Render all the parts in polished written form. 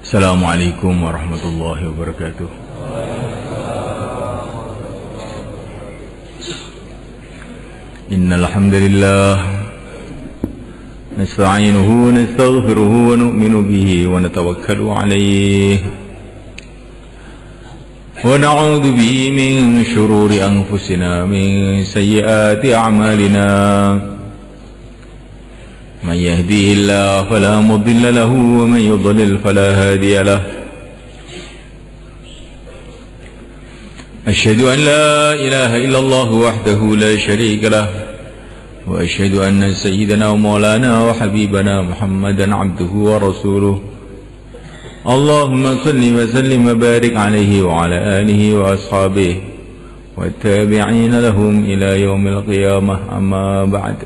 Assalamualaikum warahmatullahi wabarakatuh. Innal hamdalillah nasta'inuhu wa nastaghfiruhu wa nu'minu bihi wa natawakkalu 'alayhi wa na'udzu bihi min shururi anfusina min sayyiati a'malina. من يهديه الله فلا مضل له ومن يضلل فلا هادي له. أشهد أن لا إله إلا الله وحده لا شريك له وأشهد أن سيدنا ومولانا وحبيبنا محمدا عبده ورسوله. اللهم صل وسلم وبارك عليه وعلى آله وأصحابه والتابعين لهم إلى يوم القيامة. أما بعد،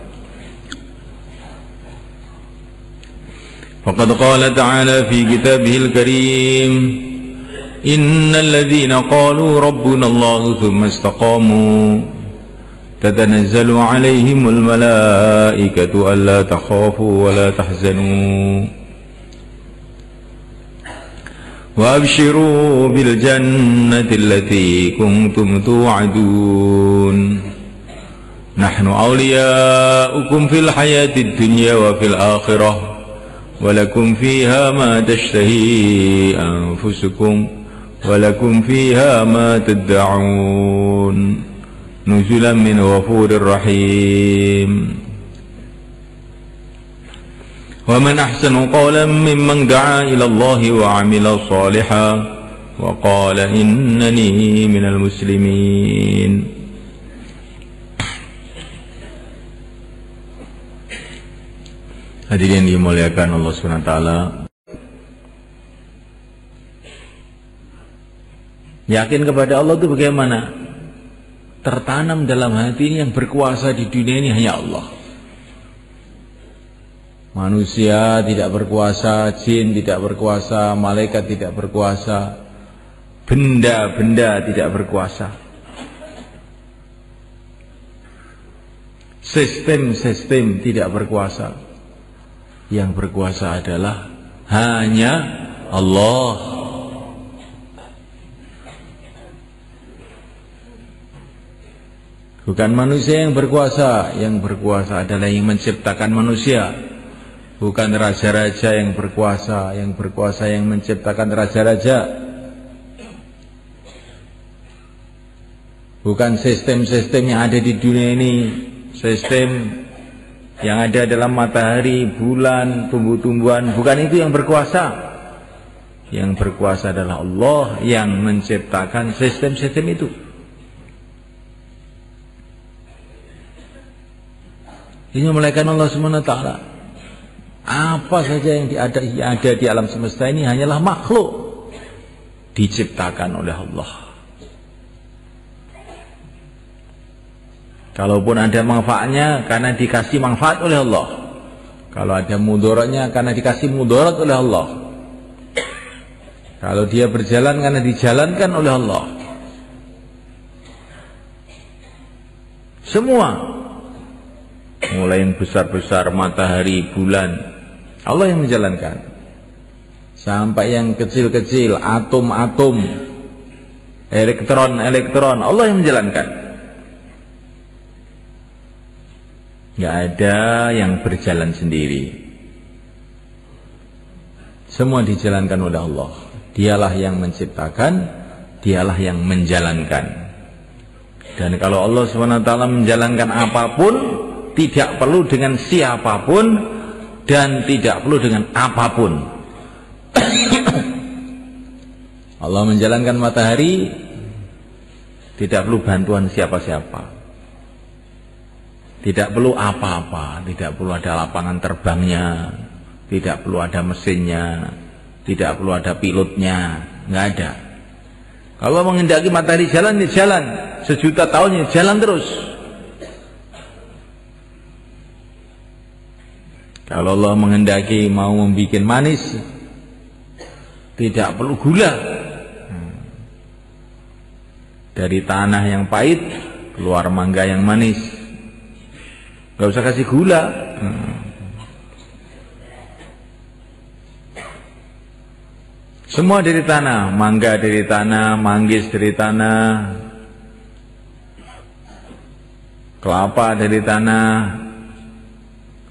فقد قال تعالى في كتابه الكريم: إن الذين قالوا ربنا الله ثم استقاموا تتنزل عليهم الملائكة ألا تخافوا ولا تحزنوا وأبشروا بالجنة التي كنتم توعدون نحن أولياؤكم في الحياة الدنيا وفي الآخرة ولكم فيها ما تشتهي أنفسكم ولكم فيها ما تدعون نزلا من غفور رحيم. ومن أحسن قولا ممن دعا إلى الله وعمل صالحا وقال إنني من المسلمين. Hadirin dimuliakan Allah SWT, yakin kepada Allah itu bagaimana? Tertanam dalam hati ini yang berkuasa di dunia ini hanya Allah. Manusia tidak berkuasa, jin tidak berkuasa, malaikat tidak berkuasa, benda-benda tidak berkuasa, sistem-sistem tidak berkuasa. Yang berkuasa adalah hanya Allah. Bukan manusia yang berkuasa. Yang berkuasa adalah yang menciptakan manusia. Bukan raja-raja yang berkuasa. Yang berkuasa yang menciptakan raja-raja. Bukan sistem-sistem yang ada di dunia ini. Sistem yang ada dalam matahari, bulan, tumbuh-tumbuhan, bukan itu yang berkuasa. Yang berkuasa adalah Allah yang menciptakan sistem-sistem itu. Ini memuliakan Allah SWT. Apa saja yang ada di alam semesta ini hanyalah makhluk diciptakan oleh Allah. Kalaupun ada manfaatnya karena dikasih manfaat oleh Allah. Kalau ada mudaratnya karena dikasih mudarat oleh Allah. Kalau dia berjalan karena dijalankan oleh Allah. Semua, mulai yang besar-besar, matahari, bulan, Allah yang menjalankan. Sampai yang kecil-kecil, atom-atom, elektron-elektron, Allah yang menjalankan. Nggak ada yang berjalan sendiri. Semua dijalankan oleh Allah. Dialah yang menciptakan, dialah yang menjalankan. Dan kalau Allah SWT menjalankan apapun, tidak perlu dengan siapapun dan tidak perlu dengan apapun. Allah menjalankan matahari, tidak perlu bantuan siapa-siapa. Tidak perlu apa-apa, tidak perlu ada lapangan terbangnya, tidak perlu ada mesinnya, tidak perlu ada pilotnya, nggak ada. Kalau menghendaki matahari jalan, ya jalan. Sejuta tahunnya jalan terus. Kalau Allah menghendaki mau membuat manis, tidak perlu gula. Dari tanah yang pahit keluar mangga yang manis. Gak usah kasih gula. Semua dari tanah, mangga dari tanah, manggis dari tanah, kelapa dari tanah,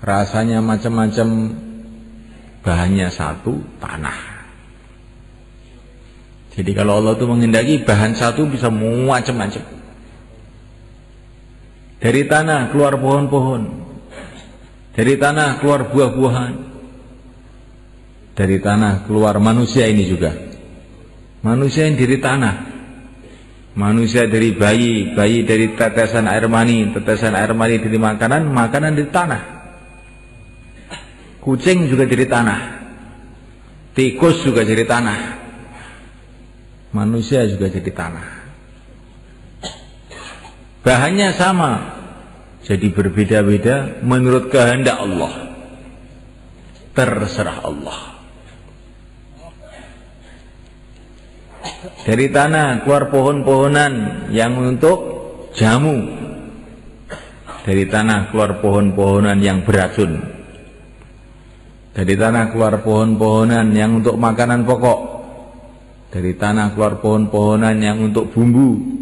rasanya macam-macam, bahannya satu, tanah. Jadi kalau Allah itu menghendaki bahan satu bisa macam-macam. Dari tanah keluar pohon-pohon, dari tanah keluar buah-buahan, dari tanah keluar manusia ini juga. Manusia yang dari tanah, manusia dari bayi, bayi dari tetesan air mani dari makanan, makanan dari tanah. Kucing juga dari tanah, tikus juga dari tanah, manusia juga dari tanah. Bahannya sama, jadi berbeda-beda menurut kehendak Allah. Terserah Allah. Dari tanah keluar pohon-pohonan yang untuk jamu. Dari tanah keluar pohon-pohonan yang beracun. Dari tanah keluar pohon-pohonan yang untuk makanan pokok. Dari tanah keluar pohon-pohonan yang untuk bumbu.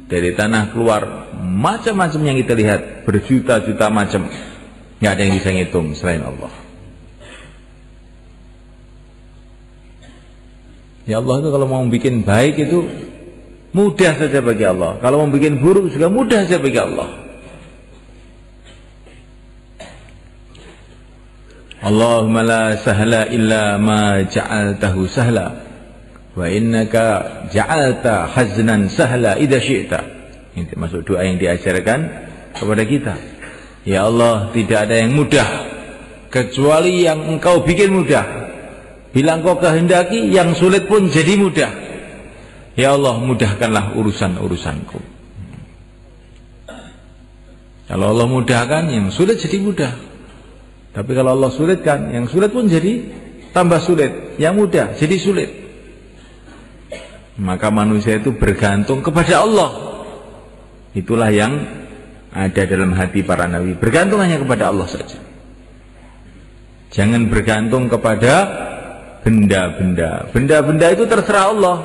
Dari tanah keluar macam-macam yang kita lihat, berjuta-juta macam. Nggak ada yang bisa ngitung selain Allah. Ya Allah itu kalau mau bikin baik itu mudah saja bagi Allah. Kalau mau bikin buruk juga mudah saja bagi Allah. Allahumma la sahla illa ma ja'altahu sahla wa innaka ja'alta haznan sahla idza syi'ta. Ini termasuk doa yang diajarkan kepada kita. Ya Allah, tidak ada yang mudah kecuali yang Engkau bikin mudah. Bila Engkau kehendaki, yang sulit pun jadi mudah. Ya Allah, mudahkanlah urusan-urusanku. Kalau Allah mudahkan, yang sulit jadi mudah. Tapi kalau Allah sulitkan, yang sulit pun jadi tambah sulit. Yang mudah jadi sulit. Maka manusia itu bergantung kepada Allah. Itulah yang ada dalam hati para nabi. Bergantung hanya kepada Allah saja. Jangan bergantung kepada benda-benda. Benda-benda itu terserah Allah.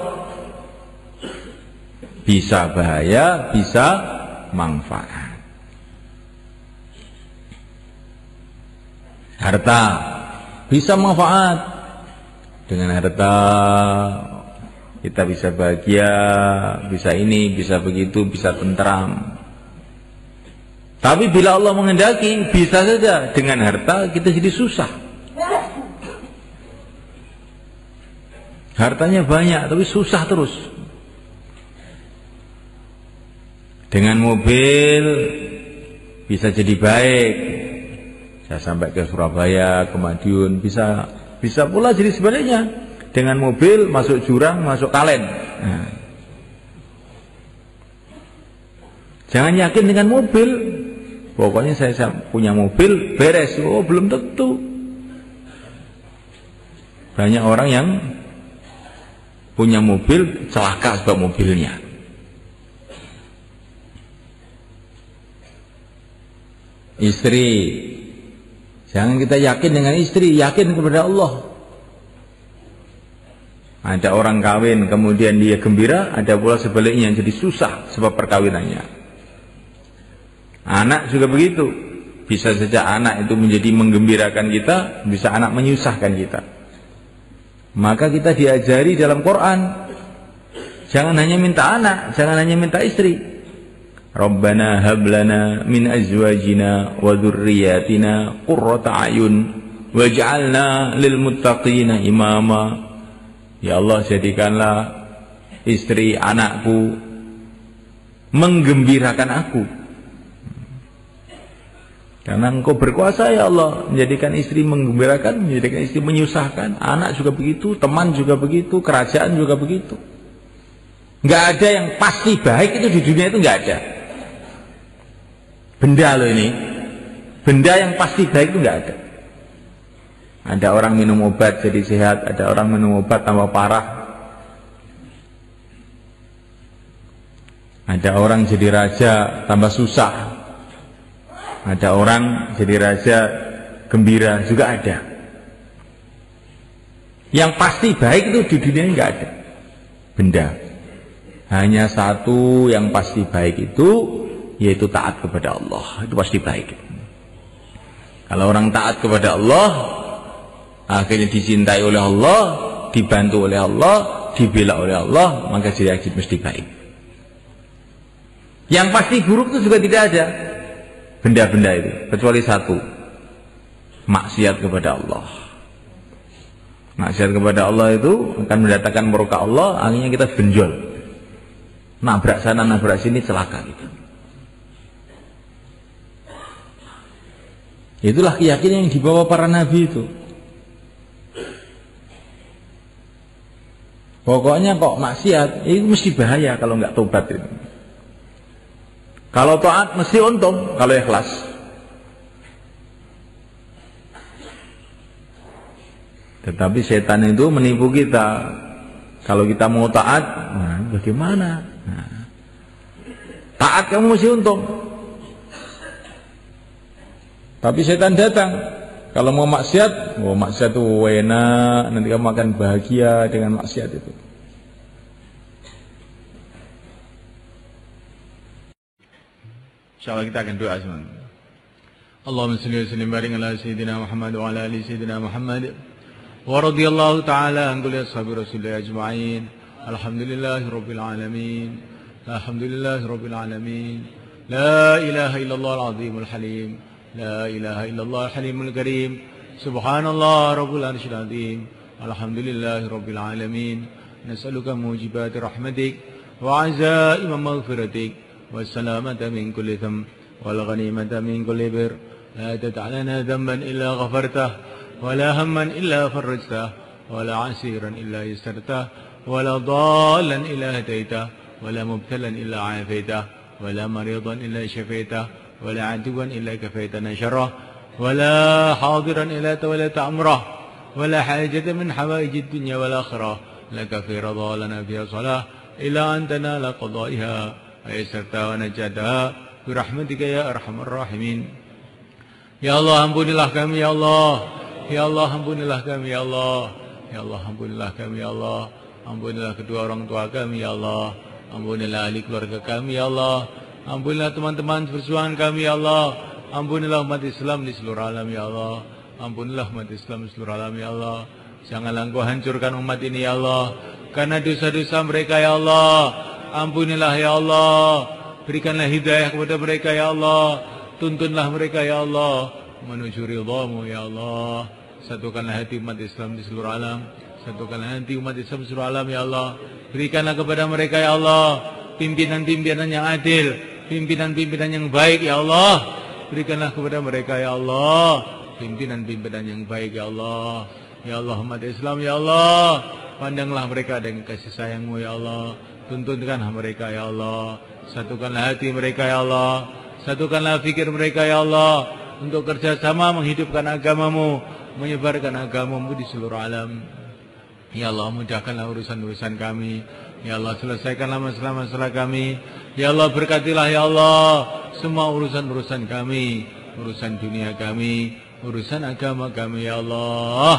Bisa bahaya, bisa manfaat. Harta bisa manfaat. Dengan harta kita bisa bahagia, bisa ini, bisa begitu, bisa tentram. Tapi bila Allah menghendaki, bisa saja dengan harta kita jadi susah. Hartanya banyak tapi susah terus. Dengan mobil bisa jadi baik. Saya sampai ke Surabaya, ke Madiun, bisa pula jadi sebaliknya. Dengan mobil masuk jurang, masuk kalen. Nah. Jangan yakin dengan mobil. Pokoknya saya punya mobil, beres. Oh, belum tentu. Banyak orang yang punya mobil, celaka sebab mobilnya. Istri, jangan kita yakin dengan istri, yakin kepada Allah. Ada orang kawin, kemudian dia gembira, ada pula sebaliknya jadi susah sebab perkawinannya. Anak juga begitu. Bisa saja anak itu menjadi menggembirakan kita, bisa anak menyusahkan kita. Maka kita diajari dalam Quran, jangan hanya minta anak, jangan hanya minta istri. Rabbana hablana min azwajina wa dzurriyyatina qurrata a'yun waj'alna lil muttaqina imama. Ya Allah, jadikanlah istri anakku menggembirakan aku. Karena Engkau berkuasa ya Allah, menjadikan istri menggembirakan, menjadikan istri menyusahkan, anak juga begitu, teman juga begitu, kerajaan juga begitu. Nggak ada yang pasti baik itu di dunia itu nggak ada. Benda loh ini, benda yang pasti baik itu nggak ada. Ada orang minum obat jadi sehat, ada orang minum obat tambah parah. Ada orang jadi raja tambah susah. Ada orang jadi raja gembira juga ada. Yang pasti baik itu di dunia ini nggak ada. Benda. Hanya satu yang pasti baik itu, yaitu taat kepada Allah. Itu pasti baik. Kalau orang taat kepada Allah, akhirnya dicintai oleh Allah, dibantu oleh Allah, dibela oleh Allah, maka jadi mesti baik. Yang pasti buruk itu juga tidak ada. Benda-benda itu, kecuali satu, maksiat kepada Allah. Maksiat kepada Allah itu akan mendatangkan murka Allah, akhirnya kita benjol, nabrak sana nabrak sini, celaka kita. Itulah keyakinan yang dibawa para nabi itu. Pokoknya kok maksiat itu mesti bahaya kalau nggak tobat itu. Kalau taat mesti untung kalau ikhlas. Tetapi setan itu menipu kita. Kalau kita mau taat, nah bagaimana? Nah, taat kamu mesti untung. Tapi setan datang. Kalau mau maksiat itu enak, nanti kamu akan bahagia dengan maksiat itu. Insyaallah kita akan doa semua. Allahumma shalli wa sallim barik ala sayyidina Muhammad wa ala ali sayyidina Muhammad. Wa radhiyallahu ta'ala an kulli ashabi Rasulillah ajma'in. Alhamdulillahirabbil alamin. Alhamdulillahirabbil alamin. La ilaha illallah al-azimul halim. La ilaha illallah al-halimul karim. Subhanallah rabbul arsyil azim. Alhamdulillahirabbil alamin. Nas'aluka mujibati rahmatik wa 'azaima maghfiratik. والسلامة من كل ذنب والغنيمة من كل بر لا تدع لنا ذنبا إلا غفرته ولا هما إلا فرجته ولا عسيرا إلا يسرته ولا ضالا إلا هديته ولا مبتلا إلا عافيته ولا مريضا إلا شفيته ولا عدوا إلا كفيتنا شره ولا حاضرا إلا توليت أمره ولا حاجة من حوائج الدنيا والآخرة لك في رضا لنا فيها صلاة إلا أن تنال قضائها serta wanajatah birahmatika ya arhamar rahimin. Ya Allah ampunilah kami ya Allah. Ya Allah ampunilah kami ya Allah. Ya Allah ampunilah kami ya Allah. Ampunilah kedua orang tua kami ya Allah. Ampunilah ahli keluarga kami ya Allah. Ampunilah teman-teman perjuangan kami ya Allah. Ampunilah umat Islam di seluruh alam ya Allah. Ampunilah umat Islam di seluruh alam ya Allah. Janganlah Engkau hancurkan umat ini ya Allah, karena dosa-dosa mereka ya Allah. Ampunilah ya Allah, berikanlah hidayah kepada mereka ya Allah, tuntunlah mereka ya Allah menuju ridha-Mu ya Allah. Satukanlah hati umat Islam di seluruh alam, satukanlah hati umat Islam di seluruh alam ya Allah. Berikanlah kepada mereka ya Allah pimpinan-pimpinan yang adil, pimpinan-pimpinan yang baik ya Allah. Berikanlah kepada mereka ya Allah pimpinan-pimpinan yang baik ya Allah. Ya Allah umat Islam ya Allah, pandanglah mereka dengan kasih sayang-Mu ya Allah. Tuntunkanlah mereka ya Allah. Satukanlah hati mereka ya Allah. Satukanlah fikir mereka ya Allah, untuk kerjasama menghidupkan agama-Mu, menyebarkan agama-Mu di seluruh alam. Ya Allah mudahkanlah urusan-urusan kami. Ya Allah selesaikanlah masalah-masalah kami. Ya Allah berkatilah ya Allah semua urusan-urusan kami, urusan dunia kami, urusan agama kami ya Allah.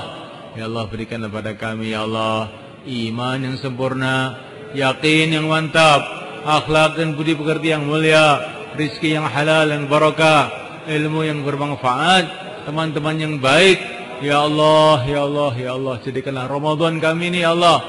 Ya Allah berikanlah pada kami ya Allah iman yang sempurna, yakin yang mantap, akhlak dan budi pekerti yang mulia, rizki yang halal yang barakah, ilmu yang bermanfaat, teman-teman yang baik. Ya Allah, ya Allah, ya Allah, jadikanlah Ramadan kami ini ya Allah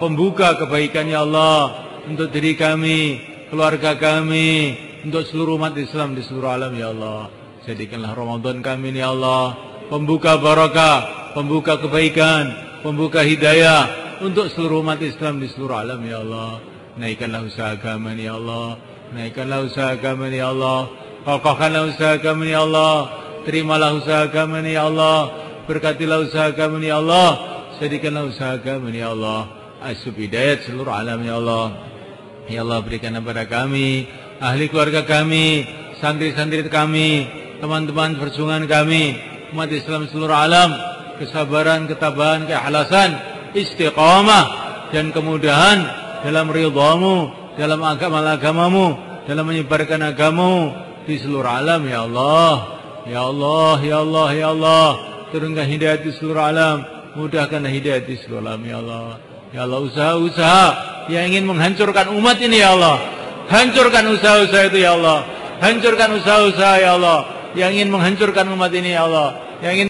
pembuka kebaikan ya Allah, untuk diri kami, keluarga kami, untuk seluruh umat Islam di seluruh alam ya Allah. Jadikanlah Ramadan kami ini ya Allah pembuka barakah, pembuka kebaikan, pembuka hidayah untuk seluruh umat Islam di seluruh alam ya Allah. Naikkanlah usaha kami ya Allah, naikkanlah usaha kami ya Allah, kokohkanlah usaha kami ya Allah, terimalah usaha kami ini ya Allah, berkatilah usaha kami ini ya Allah, jadikanlah usaha kami ini ya Allah asbab hidayat seluruh alam ya Allah. Ya Allah, berikan kepada kami, ahli keluarga kami, santri-santri kami, teman-teman perjuangan kami, umat Islam seluruh alam, kesabaran, ketabahan, keikhlasan, istiqamah dan kemudahan dalam ridhamu, dalam agamamu, dalam menyebarkan agamamu di seluruh alam ya Allah. Ya Allah, ya Allah, ya Allah, turunkan hidayah di seluruh alam, mudahkanlah hidayah di seluruh alam ya Allah. Ya Allah, usaha-usaha yang ingin menghancurkan umat ini ya Allah, hancurkan usaha-usaha itu ya Allah, hancurkan usaha-usaha ya Allah yang ingin menghancurkan umat ini ya Allah, yang ingin